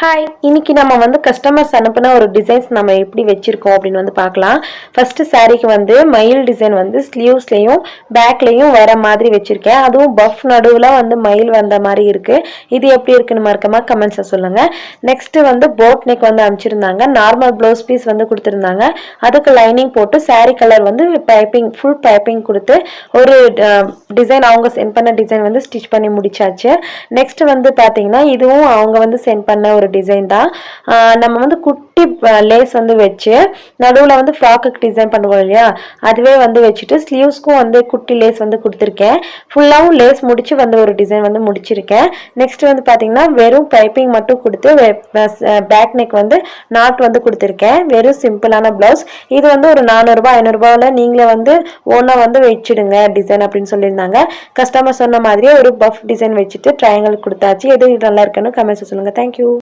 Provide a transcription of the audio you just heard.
Hi, இன்னைக்கு நம்ம வந்து கஸ்டமர்ஸ் அனுப்புன ஒரு டிசைன்ஸ் நம்ம எப்படி வச்சிருக்கோம் அப்படின்னு வந்து பார்க்கலாம். ஃபர்ஸ்ட் சாரீக்கு வந்து மயில் டிசைன் வந்து ஸ்லீவ்ஸ்லையும் பேக்லையும் வர மாதிரி வச்சிருக்கேன். அதுவும் பஃப் நடுவில் வந்து மயில் வந்த மாதிரி இருக்கு. இது எப்படி இருக்குன்னு மறக்காம கமெண்ட்ஸை சொல்லுங்க. நெக்ஸ்ட் வந்து போட் நெக் வந்து அனுப்பிச்சிருந்தாங்க. நார்மல் ப்ளவுஸ் பீஸ் வந்து கொடுத்துருந்தாங்க. அதுக்கு லைனிங் போட்டு சாரீ கலர் வந்து பைப்பிங் ஃபுல் பைப்பிங் கொடுத்து ஒரு டிசைன் அவங்க சென்ட் பண்ண டிசைன் வந்து ஸ்டிச் பண்ணி முடிச்சாச்சு. நெக்ஸ்ட் வந்து பார்த்தீங்கன்னா இதுவும் அவங்க வந்து சென்ட் பண்ண ஒரு டிசைன் தான். நம்ம வந்து குட்டி லேஸ் வந்து வச்சு நடுவில் வந்து ஃப்ராக்குக்கு டிசைன் பண்ணுவோம் இல்லையா, அதுவே வந்து வச்சுட்டு ஸ்லீவ்ஸ்க்கும் வந்து குட்டி லேஸ் வந்து கொடுத்துருக்கேன். ஃபுல்லாகவும் லேஸ் முடிச்சு வந்து ஒரு டிசைன் வந்து முடிச்சிருக்கேன். நெக்ஸ்ட் வந்து பார்த்தீங்கன்னா வெறும் பைப்பிங் மட்டும் கொடுத்து பேக் நெக் வந்து நாட் வந்து கொடுத்துருக்கேன். வெறும் சிம்பிளான பிளவுஸ். இது வந்து ஒரு 400 500 நீங்களே வந்து ஓனா வந்து வச்சிடுங்க டிசைன் அப்படின்னு சொல்லியிருந்தாங்க. கஸ்டமர் சொன்ன மாதிரியே ஒரு பஃப் டிசைன் வச்சுட்டு ட்ரையாங்கல் கொடுத்தாச்சு. எது நல்லா இருக்குன்னு கமெண்ட்ஸ் சொல்லுங்க. தேங்க்யூ.